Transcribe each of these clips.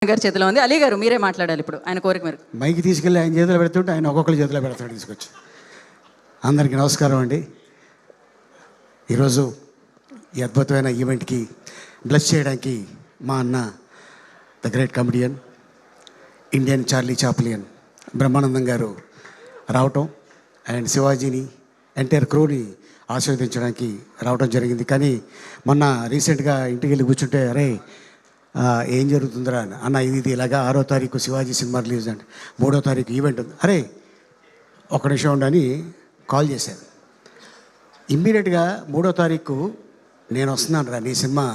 గారి చేతిలో ఉంది. అలీ గారు మీరే మాట్లాడాలి ఇప్పుడు, ఆయన కోరిక మీరు. మైకి తీసుకెళ్ళి ఆయన చేతిలో పెడుతుంటే ఆయన ఒక్కొక్కరి చేతిలో పెడతాడు తీసుకొచ్చి. అందరికీ నమస్కారం అండి. ఈరోజు ఈ అద్భుతమైన ఈవెంట్కి బ్లెస్ చేయడానికి మా అన్న the great comedian Indian Charlie Chaplin Brahmanandam garu రావటం అండ్ శివాజీని ఎంటైర్ క్రూని ఆశీర్వదించడానికి రావడం జరిగింది. కానీ మొన్న రీసెంట్గా ఇంటికి వెళ్ళి కూర్చుంటే అరే ఏం జరుగుతుందిరా అన్న, ఇది ఇలాగా 6వ తారీఖు శివాజీ సినిమా రిలీజ్ అండి, 3వ తారీఖు ఈవెంట్ ఉంది, అరే ఒక నిమిషం ఉండని కాల్ చేశాను. ఇమ్మీడియట్గా 3వ తారీఖు నేను వస్తున్నాను రా నీ సినిమా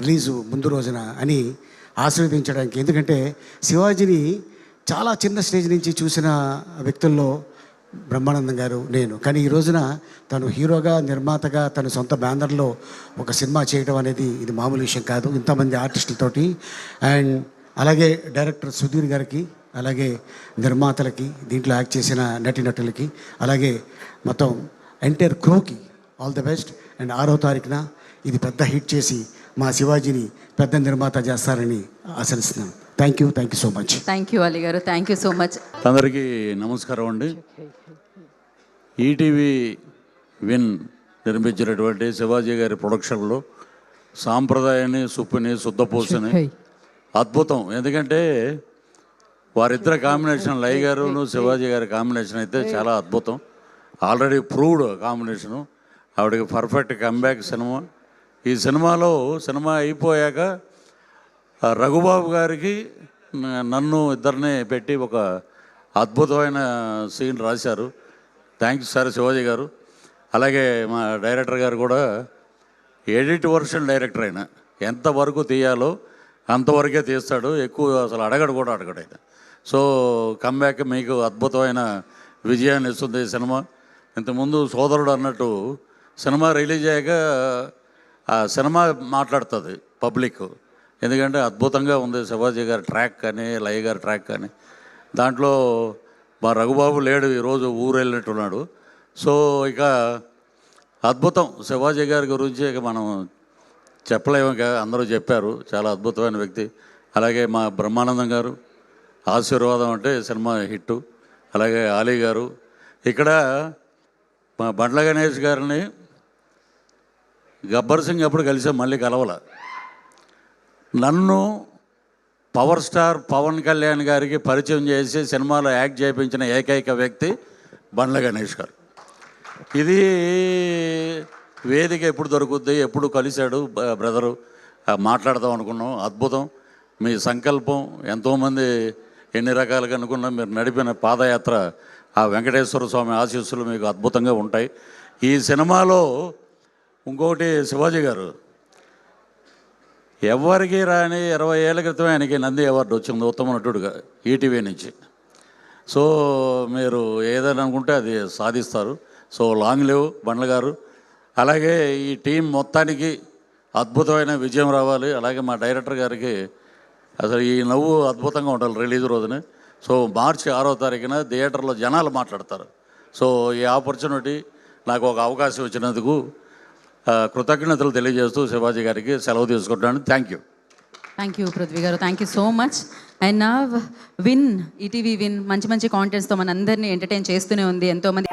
రిలీజు ముందు రోజున అని ఆశీర్వదించడానికి. ఎందుకంటే శివాజీని చాలా చిన్న స్టేజ్ నుంచి చూసిన వ్యక్తుల్లో బ్రహ్మానందం గారు నేను. కానీ ఈ రోజున తను హీరోగా నిర్మాతగా తన సొంత బ్యానర్లో ఒక సినిమా చేయడం అనేది ఇది మామూలు విషయం కాదు, ఇంతమంది ఆర్టిస్టులతోటి. అండ్ అలాగే డైరెక్టర్ సుధీర్ గారికి, అలాగే నిర్మాతలకి, దీంట్లో యాక్ట్ చేసిన నటీనటులకి, అలాగే మొత్తం ఎంటైర్ క్రూకి ఆల్ ది బెస్ట్. అండ్ 6వ తారీఖున ఇది పెద్ద హిట్ చేసి మా శివాజీని పెద్ద నిర్మాత చేస్తారని ఆశిస్తున్నాను. Thank you so much. Thank you Ali గారు, థ్యాంక్ యూ సో మచ్. అందరికీ నమస్కారం అండి. ఈటీవీ విన్ నిర్మించినటువంటి శివాజీ గారి ప్రొడక్షన్లో సాంప్రదాయాన్ని, సుప్పుని, శుద్ధపూసని అద్భుతం. ఎందుకంటే వారిద్దరి కాంబినేషన్, లై గారును శివాజీ గారి కాంబినేషన్ అయితే చాలా అద్భుతం. Already proved combination. ఆవిడకి పర్ఫెక్ట్ కంబ్యాక్ సినిమా. ఈ సినిమా అయిపోయాక రఘుబాబు గారికి నన్ను ఇద్దరిని పెట్టి ఒక అద్భుతమైన సీన్ రాశారు. థ్యాంక్స్ సార్ శివాజీ గారు. అలాగే మా డైరెక్టర్ గారు కూడా ఎడిట్ వర్షన్ డైరెక్టర్ అయినా ఎంతవరకు తీయాలో అంతవరకే తీస్తాడు, ఎక్కువ అసలు అడగడు ఆయన. సో కంబ్యాక్ మీకు అద్భుతమైన విజయాన్ని ఇస్తుంది ఈ సినిమా. ఇంతకుముందు సోదరుడు అన్నట్టు సినిమా రిలీజ్ అయ్యాక ఆ సినిమా మాట్లాడుతుంది పబ్లిక్. ఎందుకంటే అద్భుతంగా ఉంది శివాజీ గారి ట్రాక్ కానీ, లై గారి ట్రాక్ కానీ. దాంట్లో మా రఘుబాబు లేడు, ఈరోజు ఊరు వెళ్ళినట్టున్నాడు. సో ఇక అద్భుతం శివాజీ గారి గురించి ఇక మనం చెప్పలేము, ఇక అందరూ చెప్పారు. చాలా అద్భుతమైన వ్యక్తి. అలాగే మా బ్రహ్మానందం గారు ఆశీర్వాదం అంటే సినిమా హిట్టు. అలాగే ఆలీ గారు. ఇక్కడ మా బండ్ల గణేష్ గారిని గబ్బర్ సింగ్ అప్పుడు కలిసాం, మళ్ళీ కలవాల. నన్ను పవర్ స్టార్ పవన్ కళ్యాణ్ గారికి పరిచయం చేసి సినిమాలో యాక్ట్ చేయించిన ఏకైక వ్యక్తి బండ్ల గణేష్ గారు. ఇది వేదిక ఎప్పుడు దొరుకుద్ది, ఎప్పుడు కలిశాడు బ్రదరు, మాట్లాడదాం అనుకున్నాం. అద్భుతం మీ సంకల్పం. ఎంతోమంది ఎన్ని రకాలుగా అనుకున్నా మీరు నడిపిన పాదయాత్ర, ఆ వెంకటేశ్వర స్వామి ఆశీస్సులు మీకు అద్భుతంగా ఉంటాయి. ఈ సినిమాలో ఇంకొకటి, శివాజీ గారు ఎవరికి రాని 20 ఏళ్ల క్రితమే ఆయనకి నంది అవార్డు వచ్చింది ఉత్తమ నటుడుగా ఈటీవీ నుంచి. సో మీరు ఏదైనా అనుకుంటే అది సాధిస్తారు. సో లాంగ్ లివ్ బండ్ల గారు. అలాగే ఈ టీం మొత్తానికి అద్భుతమైన విజయం రావాలి. అలాగే మా డైరెక్టర్ గారికి అసలు ఈ నవ్వు అద్భుతంగా ఉండాలి రిలీజ్ రోజున. సో మార్చి 6వ తారీఖున థియేటర్లో జనాలు మాట్లాడతారు. సో ఈ ఆపర్చునిటీ నాకు ఒక అవకాశం ఇచ్చినందుకు కృతజ్ఞతలు తెలియజేస్తూ శివాజీ గారికి సెలవు తీసుకుంటాను. థ్యాంక్ యూ పృథ్వీ గారు, thank you so much. And నా విన్, ఈటీవీ విన్ మంచి కాంటెంట్స్తో మన అందరినీ ఎంటర్టైన్ చేస్తూనే ఉంది. ఎంతోమంది